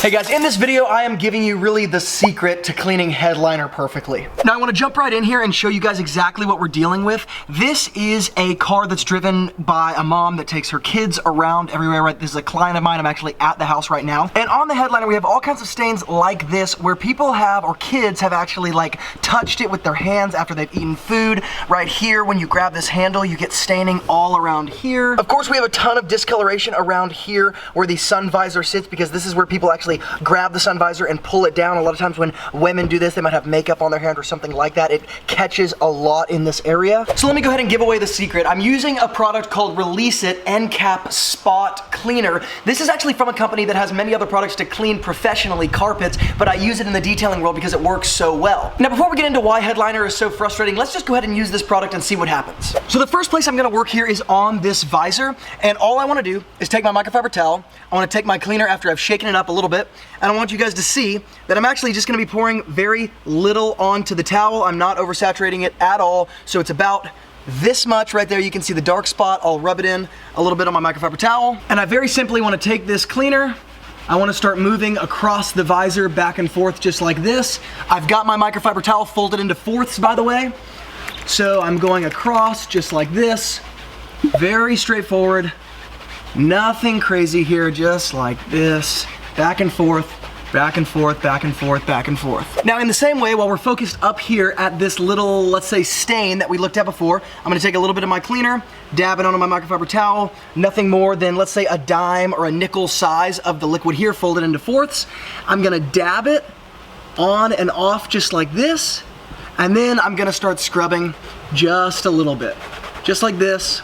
Hey guys, in this video, I am giving you really the secret to cleaning headliner perfectly. Now I wanna jump right in here and show you guys exactly what we're dealing with. This is a car that's driven by a mom that takes her kids around everywhere, right? This is a client of mine. I'm actually at the house right now. And on the headliner, we have all kinds of stains like this where people have, or kids have actually like touched it with their hands after they've eaten food. Right here, when you grab this handle, you get staining all around here. Of course, we have a ton of discoloration around here where the sun visor sits, because this is where people actually grab the sun visor and pull it down. A lot of times when women do this, they might have makeup on their hand or something like that. It catches a lot in this area. So let me go ahead and give away the secret. I'm using a product called Release It NCAP Spot Cleaner. This is actually from a company that has many other products to clean professionally carpets, but I use it in the detailing world because it works so well. Now, before we get into why headliner is so frustrating, let's just go ahead and use this product and see what happens. So the first place I'm gonna work here is on this visor, and all I wanna do is take my microfiber towel. I wanna take my cleaner after I've shaken it up a little bit, and I want you guys to see that I'm actually just gonna be pouring very little onto the towel. I'm not oversaturating it at all, so it's about this much right there. You can see the dark spot. I'll rub it in a little bit on my microfiber towel, and I very simply wanna take this cleaner. I wanna start moving across the visor back and forth just like this. I've got my microfiber towel folded into fourths, by the way. So I'm going across just like this. Very straightforward. Nothing crazy here, just like this. Back and forth, back and forth, back and forth, back and forth. Now in the same way, while we're focused up here at this little, let's say, stain that we looked at before, I'm gonna take a little bit of my cleaner, dab it onto my microfiber towel, nothing more than, let's say, a dime or a nickel size of the liquid here, folded into fourths. I'm gonna dab it on and off just like this, and then I'm gonna start scrubbing just a little bit, just like this,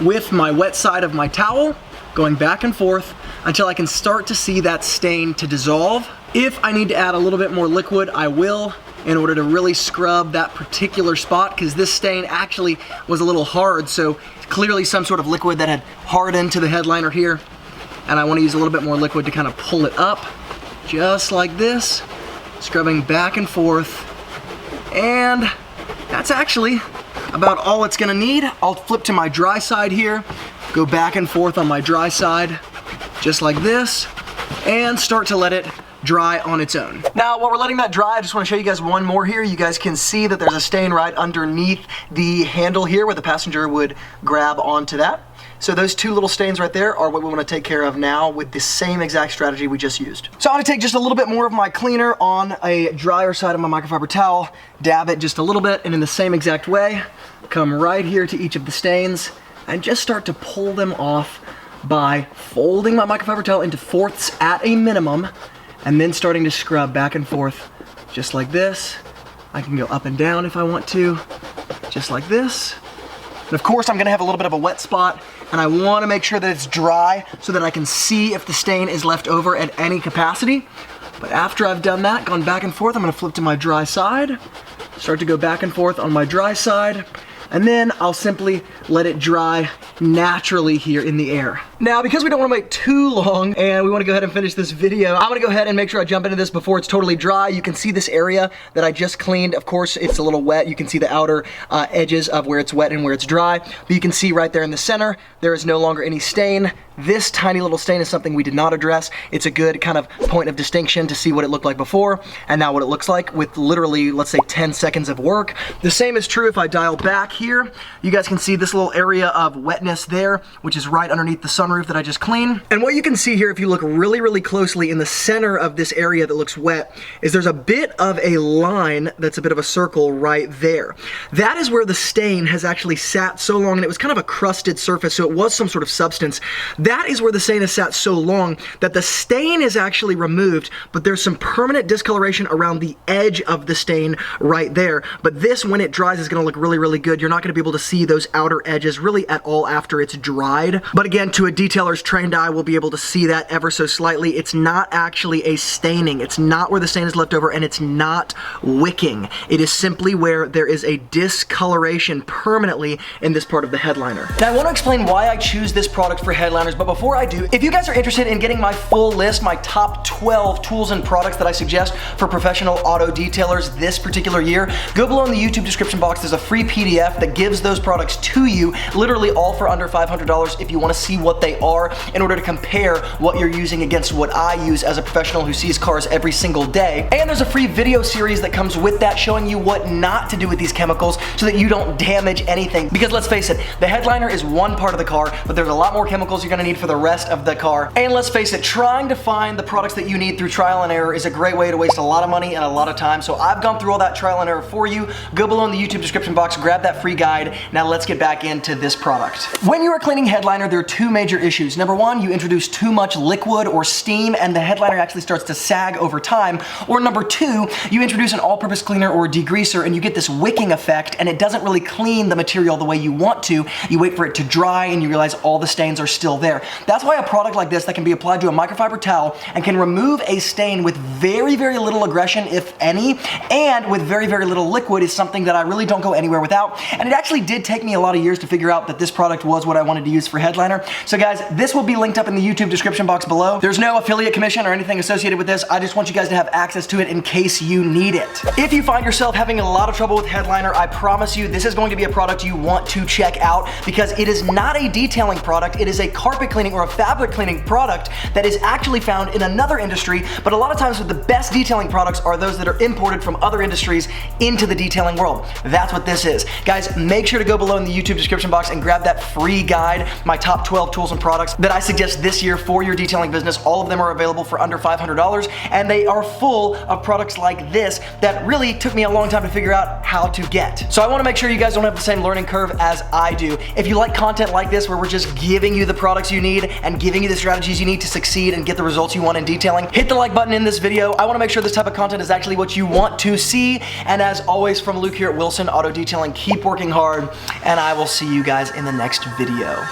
with my wet side of my towel, going back and forth until I can start to see that stain to dissolve. If I need to add a little bit more liquid, I will, in order to really scrub that particular spot, because this stain actually was a little hard, so clearly some sort of liquid that had hardened to the headliner here, and I want to use a little bit more liquid to kind of pull it up, just like this, scrubbing back and forth, and that's actually about all it's gonna need. I'll flip to my dry side here, go back and forth on my dry side, just like this, and start to let it dry on its own. Now, while we're letting that dry, I just wanna show you guys one more here. You guys can see that there's a stain right underneath the handle here where the passenger would grab onto that. So those two little stains right there are what we wanna take care of now with the same exact strategy we just used. So I'm gonna take just a little bit more of my cleaner on a drier side of my microfiber towel, dab it just a little bit, and in the same exact way, come right here to each of the stains and just start to pull them off by folding my microfiber towel into fourths at a minimum, and then starting to scrub back and forth just like this. I can go up and down if I want to, just like this. And of course, I'm gonna have a little bit of a wet spot, and I wanna make sure that it's dry so that I can see if the stain is left over at any capacity. But after I've done that, gone back and forth, I'm gonna flip to my dry side, start to go back and forth on my dry side, and then I'll simply let it dry naturally here in the air. Now, because we don't want to wait too long and we want to go ahead and finish this video, I'm going to go ahead and make sure I jump into this before it's totally dry. You can see this area that I just cleaned. Of course, it's a little wet. You can see the outer edges of where it's wet and where it's dry. But you can see right there in the center, there is no longer any stain. This tiny little stain is something we did not address. It's a good kind of point of distinction to see what it looked like before and now what it looks like with literally, let's say, 10 seconds of work. The same is true if I dial back here. You guys can see this little area of wetness there, which is right underneath the sunroof that I just cleaned. And what you can see here, if you look really, really closely in the center of this area that looks wet, is there's a bit of a line that's a bit of a circle right there. That is where the stain has actually sat so long, and it was kind of a crusted surface, so it was some sort of substance. That is where the stain has sat so long that the stain is actually removed, but there's some permanent discoloration around the edge of the stain right there. But this, when it dries, is gonna look really, really good. You're not gonna be able to see those outer edges really at all after it's dried. But again, to a detailer's trained eye, will be able to see that ever so slightly. It's not actually a staining. It's not where the stain is left over, and it's not wicking. It is simply where there is a discoloration permanently in this part of the headliner. Now, I want to explain why I choose this product for headliners, but before I do, if you guys are interested in getting my full list, my top 12 tools and products that I suggest for professional auto detailers this particular year, go below in the YouTube description box. There's a free PDF PDF that gives those products to you, literally all for under $500 if you want to see what they are in order to compare what you're using against what I use as a professional who sees cars every single day. And there's a free video series that comes with that showing you what not to do with these chemicals so that you don't damage anything. Because let's face it, the headliner is one part of the car, but there's a lot more chemicals you're gonna need for the rest of the car. And let's face it, trying to find the products that you need through trial and error is a great way to waste a lot of money and a lot of time. So I've gone through all that trial and error for you. Go below in the YouTube description box, grab that free guide. Now let's get back into this product. When you are cleaning headliner, there are two major issues. Number one, you introduce too much liquid or steam and the headliner actually starts to sag over time. Or number two, you introduce an all-purpose cleaner or degreaser and you get this wicking effect and it doesn't really clean the material the way you want to. You wait for it to dry and you realize all the stains are still there. That's why a product like this that can be applied to a microfiber towel and can remove a stain with very, very little aggression, if any, and with very, very little liquid is something that I really don't go anywhere without. And it actually did take me a lot of years to figure out that this product was what I wanted to use for headliner. So guys, this will be linked up in the YouTube description box below. There's no affiliate commission or anything associated with this. I just want you guys to have access to it in case you need it. If you find yourself having a lot of trouble with headliner, I promise you this is going to be a product you want to check out because it is not a detailing product. It is a carpet cleaning or a fabric cleaning product that is actually found in another industry, but a lot of times the best detailing products are those that are imported from other industries into the detailing world. That's what this is. Guys, make sure to go below in the YouTube description box and grab that free guide, my top 12 tools and products that I suggest this year for your detailing business. All of them are available for under $500 and they are full of products like this that really took me a long time to figure out how to get. So I want to make sure you guys don't have the same learning curve as I do. If you like content like this where we're just giving you the products you need and giving you the strategies you need to succeed and get the results you want in detailing, hit the like button in this video. I want to make sure this type of content is actually what you want to see. And as always, from Luke here at Wilson Auto Detailing, keep working hard and I will see you guys in the next video.